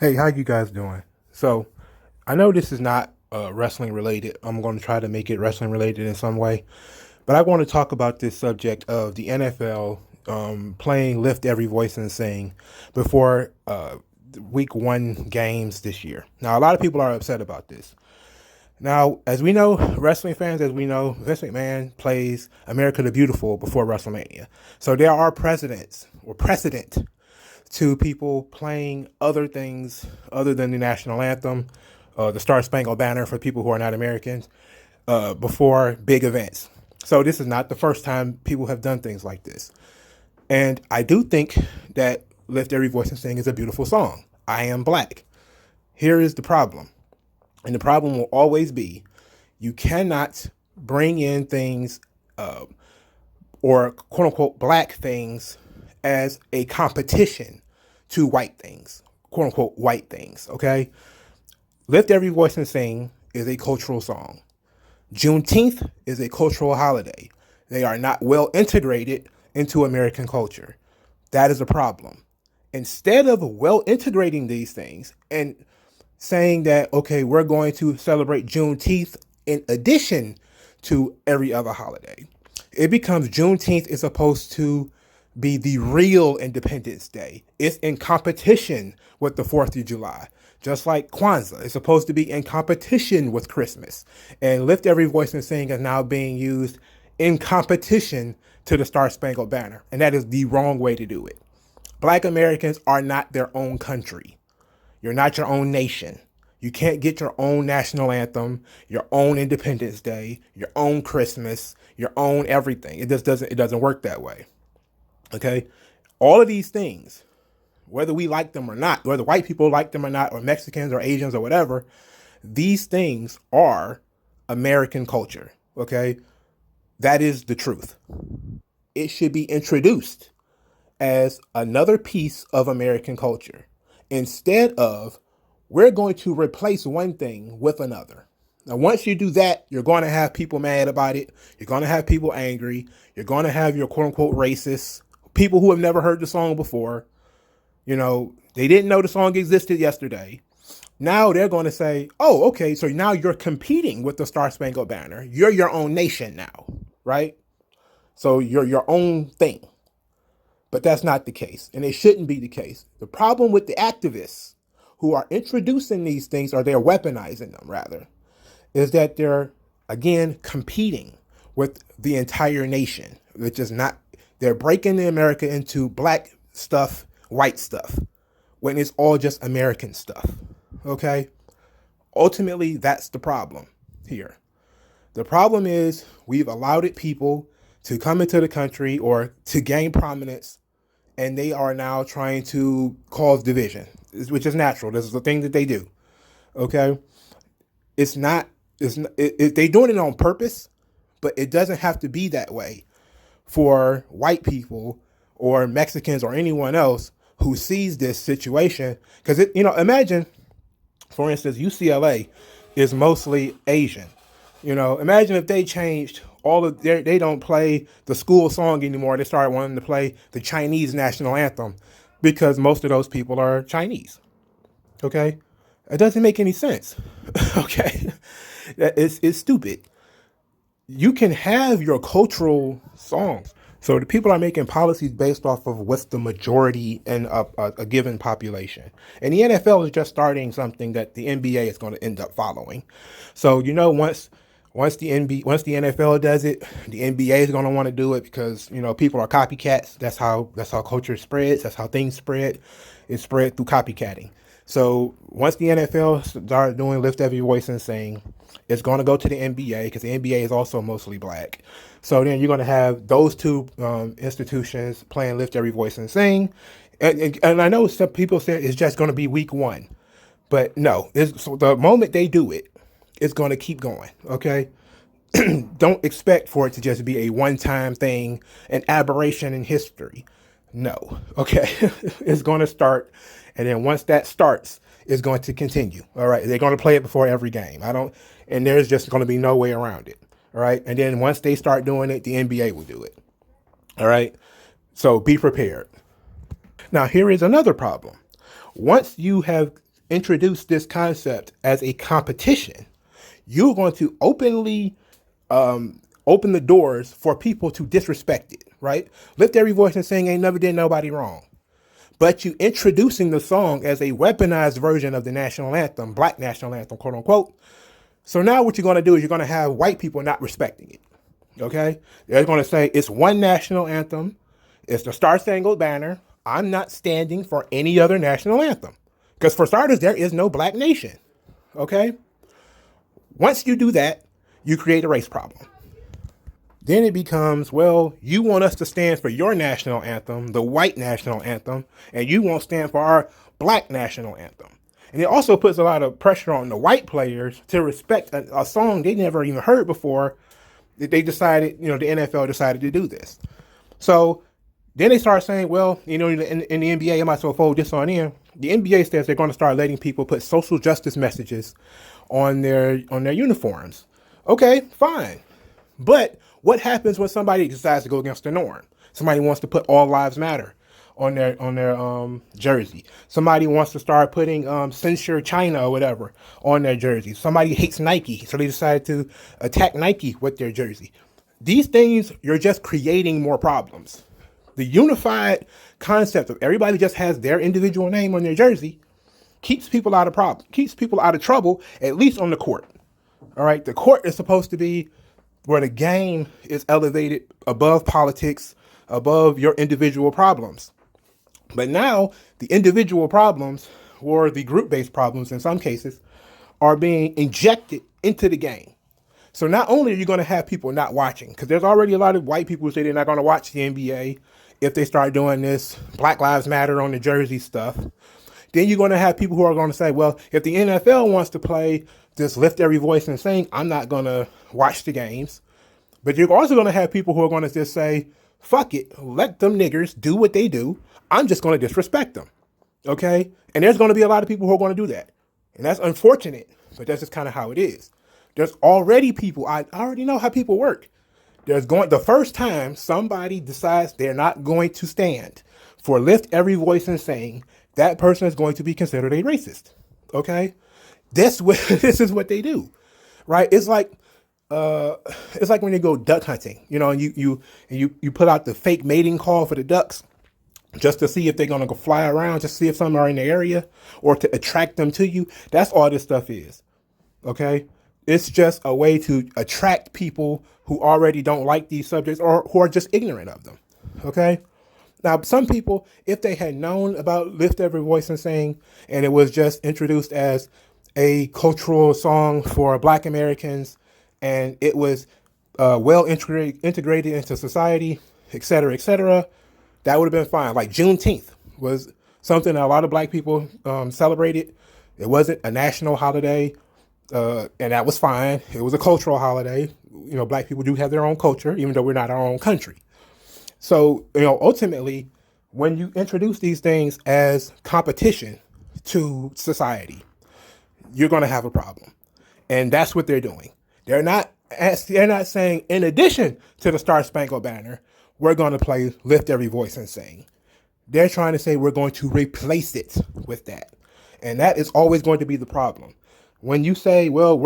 Hey, how you guys doing? So, I know this is not wrestling related. I'm going to try to make it wrestling related in some way, but I want to talk about this subject of the NFL playing "Lift Every Voice and Sing" before Week One games this year. Now, a lot of people are upset about this. Now, as we know, wrestling fans, as we know, Vince McMahon plays America the Beautiful before WrestleMania. So there are precedent to people playing other things other than the national anthem, the Star Spangled Banner for people who are not Americans, before big events. So this is not the first time people have done things like this. And I do think that Lift Every Voice and Sing is a beautiful song. I am black. Here is the problem. And the problem will always be you cannot bring in things or quote unquote black things as a competition to white things, quote unquote white things, okay? Lift Every Voice and Sing is a cultural song. Juneteenth is a cultural holiday. They are not well integrated into American culture. That is a problem. Instead of well integrating these things and saying that, okay, we're going to celebrate Juneteenth in addition to every other holiday, it becomes Juneteenth is supposed to be the real Independence Day. It's in competition with the 4th of July. Just like Kwanzaa is supposed to be in competition with Christmas. And Lift Every Voice and Sing is now being used in competition to the Star Spangled Banner. And that is the wrong way to do it. Black Americans are not their own country. You're not your own nation. You can't get your own national anthem, your own Independence Day, your own Christmas, your own everything. It doesn't work that way. Okay? All of these things, whether we like them or not, whether white people like them or not, or Mexicans or Asians or whatever, these things are American culture. Okay? That is the truth. It should be introduced as another piece of American culture instead of we're going to replace one thing with another. Now, once you do that, you're going to have people mad about it. You're going to have people angry. You're going to have your quote unquote racists, people who have never heard the song before. You know, they didn't know the song existed yesterday. Now they're going to say, oh, okay, so now you're competing with the Star Spangled Banner. You're your own nation now, right? So you're your own thing. But that's not the case, and it shouldn't be the case. The problem with the activists who are introducing these things, or they're weaponizing them rather, is that they're, again, competing with the entire nation, which is not, they're breaking America into black stuff, white stuff, when it's all just American stuff, okay? Ultimately, that's the problem here. The problem is we've allowed it people to come into the country or to gain prominence, and they are now trying to cause division, which is natural. This is the thing that they do. Okay, it's not. They're doing it on purpose, but it doesn't have to be that way for white people or Mexicans or anyone else who sees this situation. Because imagine, for instance, UCLA is mostly Asian. Imagine if they changed all of they don't play the school song anymore. They started wanting to play the Chinese national anthem because most of those people are Chinese. Okay? It doesn't make any sense. Okay? It's stupid. You can have your cultural songs. So the people are making policies based off of what's the majority in a given population. And the NFL is just starting something that the NBA is going to end up following. So, once the NFL does it, the NBA is going to want to do it because people are copycats. That's how culture spreads. That's how things spread. It's spread through copycatting. So once the NFL starts doing Lift Every Voice and Sing, it's going to go to the NBA because the NBA is also mostly black. So then you're going to have those two institutions playing Lift Every Voice and Sing. And I know some people say it's just going to be week one. But no, so the moment they do it, it's going to keep going, okay? Don't expect for it to just be a one-time thing, an aberration in history. No, okay? It's going to start, and then once that starts, it's going to continue, all right? They're going to play it before every game. And there's just going to be no way around it, all right? And then once they start doing it, the NBA will do it, all right? So be prepared. Now, here is another problem. Once you have introduce this concept as a competition, you're going to openly open the doors for people to disrespect it, right? Lift Every Voice and Sing ain't never did nobody wrong. But you introducing the song as a weaponized version of the national anthem, black national anthem, quote unquote. So now what you're going to do is you're going to have white people not respecting it. Okay? They're going to say it's one national anthem. It's the Star Spangled Banner. I'm not standing for any other national anthem. Because for starters, there is no black nation. Okay? Once you do that, you create a race problem. Then it becomes, well, you want us to stand for your national anthem, the white national anthem, and you won't stand for our black national anthem. And it also puts a lot of pressure on the white players to respect a song they never even heard before. They decided, the NFL decided to do this. So then they start saying, well, in the NBA, I might as well fold this on in. The NBA says they're going to start letting people put social justice messages on their uniforms. Okay, fine. But what happens when somebody decides to go against the norm? Somebody wants to put All Lives Matter on their jersey. Somebody wants to start putting Censure China or whatever on their jersey. Somebody hates Nike, so they decide to attack Nike with their jersey. These things, you're just creating more problems. The unified concept of everybody just has their individual name on their jersey keeps people out of trouble, at least on the court. All right, the court is supposed to be where the game is elevated above politics, above your individual problems. But now the individual problems, or the group-based problems in some cases, are being injected into the game. So not only are you going to have people not watching, because there's already a lot of white people who say they're not going to watch the NBA if they start doing this Black Lives Matter on the jersey stuff. Then you're going to have people who are going to say, well, if the NFL wants to play this Lift Every Voice and Sing, I'm not going to watch the games. But you're also going to have people who are going to just say, fuck it, let them niggers do what they do. I'm just going to disrespect them. Okay? And there's going to be a lot of people who are going to do that. And that's unfortunate, but that's just kind of how it is. There's already people, I already know how people work. The first time somebody decides they're not going to stand for Lift Every Voice and Sing, that person is going to be considered a racist. Okay? This is what they do. Right? It's like when you go duck hunting, and you put out the fake mating call for the ducks just to see if they're going to go fly around, just see if some are in the area or to attract them to you. That's all this stuff is. Okay? It's just a way to attract people who already don't like these subjects or who are just ignorant of them. Okay? Now, some people, if they had known about Lift Every Voice and Sing, and it was just introduced as a cultural song for Black Americans, and it was well integrated into society, et cetera, that would have been fine. Like Juneteenth was something that a lot of Black people celebrated. It wasn't a national holiday, and that was fine. It was a cultural holiday. Black people do have their own culture, even though we're not our own country. So, ultimately, when you introduce these things as competition to society, you're going to have a problem. And that's what they're doing. They're not saying, in addition to the Star Spangled Banner, we're going to play Lift Every Voice and Sing. They're trying to say we're going to replace it with that. And that is always going to be the problem. When you say, well,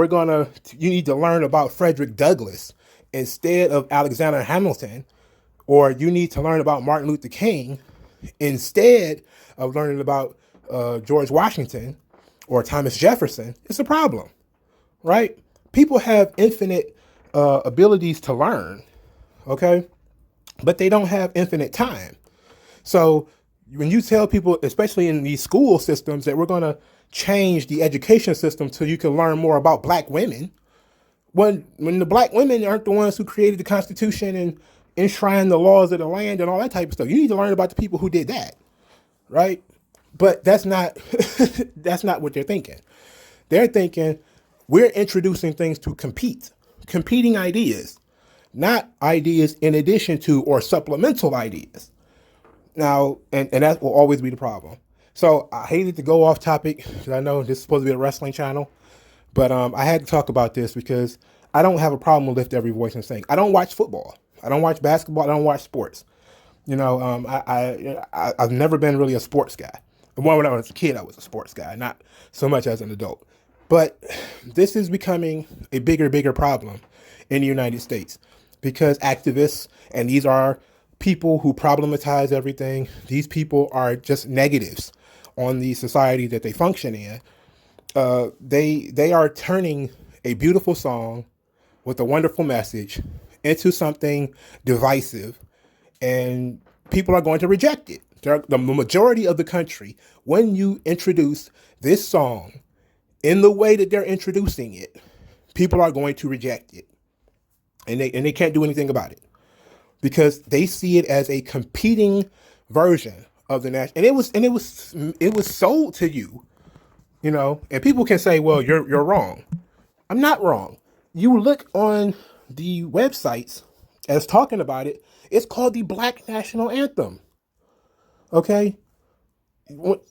you need to learn about Frederick Douglass instead of Alexander Hamilton, or you need to learn about Martin Luther King instead of learning about George Washington or Thomas Jefferson, it's a problem, right? People have infinite abilities to learn, okay? But they don't have infinite time. So when you tell people, especially in these school systems, that we're going to change the education system so you can learn more about Black women, when the Black women aren't the ones who created the Constitution and enshrine the laws of the land and all that type of stuff. You need to learn about the people who did that, right? But that's not what they're thinking. They're thinking we're introducing things to competing ideas, not ideas in addition to or supplemental ideas. Now, and that will always be the problem. So I hated to go off topic because I know this is supposed to be a wrestling channel, but I had to talk about this because I don't have a problem with Lift Every Voice and Sing. I don't watch football. I don't watch basketball. I don't watch sports. I've never been really a sports guy. Well, when I was a kid, I was a sports guy, not so much as an adult. But this is becoming a bigger problem in the United States because activists, and these are people who problematize everything, these people are just negatives on the society that they function in. They are turning a beautiful song with a wonderful message into something divisive, and people are going to reject it. The majority of the country, when you introduce this song in the way that they're introducing it, people are going to reject it, and they can't do anything about it because they see it as a competing version of the national. And it was sold to you, you know. And people can say, "Well, you're wrong." I'm not wrong. You look on the websites as talking about it. It's called the Black National Anthem. Okay,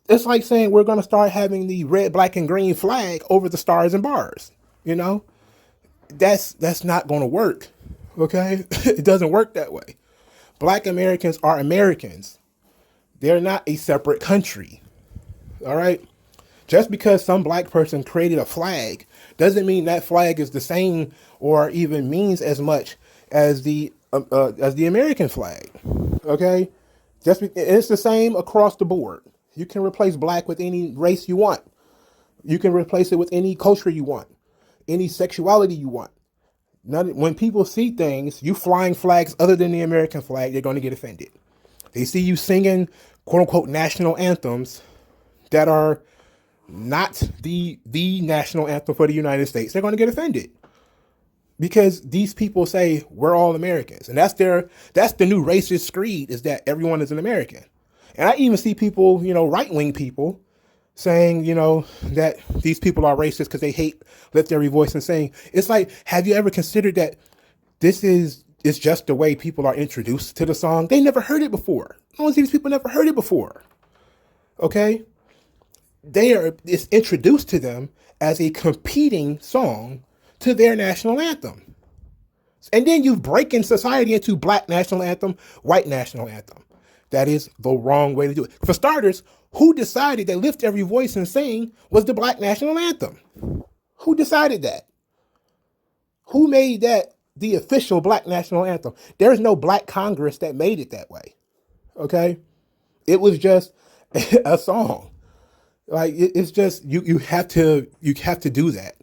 it's like saying we're going to start having the red, black, and green flag over the stars and bars. You know, that's not going to work. Okay, it doesn't work that way. Black Americans are Americans. They're not a separate country. All right. Just because some black person created a flag doesn't mean that flag is the same or even means as much as the American flag. Okay, it's the same across the board. You can replace black with any race you want. You can replace it with any culture you want, any sexuality you want. When people see things, you flying flags other than the American flag, they're going to get offended. They see you singing quote unquote national anthems that are not the national anthem for the United States. They're going to get offended because these people say we're all Americans, and that's the new racist creed, is that everyone is an American. And I even see people, right-wing people saying, that these people are racist because they hate lift every voice and sing. It's like, have you ever considered that it's just the way people are introduced to the song? They never heard it before. Most of these people never heard it before. Okay? It's introduced to them as a competing song to their national anthem. And then you break in society into black national anthem, white national anthem. That is the wrong way to do it. For starters, who decided that Lift Every Voice and Sing was the black national anthem? Who decided that? Who made that the official black national anthem? There is no black Congress that made it that way. Okay? It was just a song. Like, it's just, you have to do that.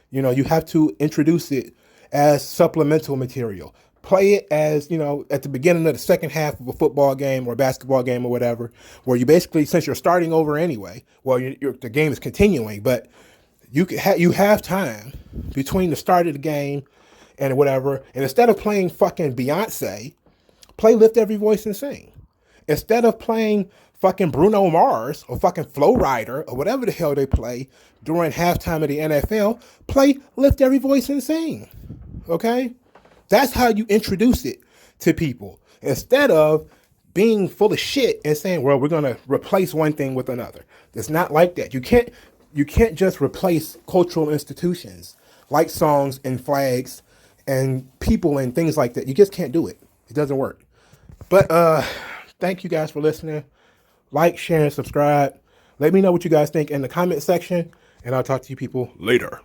You have to introduce it as supplemental material. Play it as, at the beginning of the second half of a football game or a basketball game or whatever, where you basically, since you're starting over anyway, well, the game is continuing, but you have time between the start of the game and whatever. And instead of playing fucking Beyonce, play Lift Every Voice and Sing. Instead of playing fucking Bruno Mars or fucking Flow Rider or whatever the hell they play during halftime of the NFL, play Lift Every Voice and Sing. Okay? That's how you introduce it to people. Instead of being full of shit and saying, well, we're going to replace one thing with another. It's not like that. You can't just replace cultural institutions like songs and flags and people and things like that. You just can't do it. It doesn't work. But thank you guys for listening. Like, share, and subscribe. Let me know what you guys think in the comment section, and I'll talk to you people later.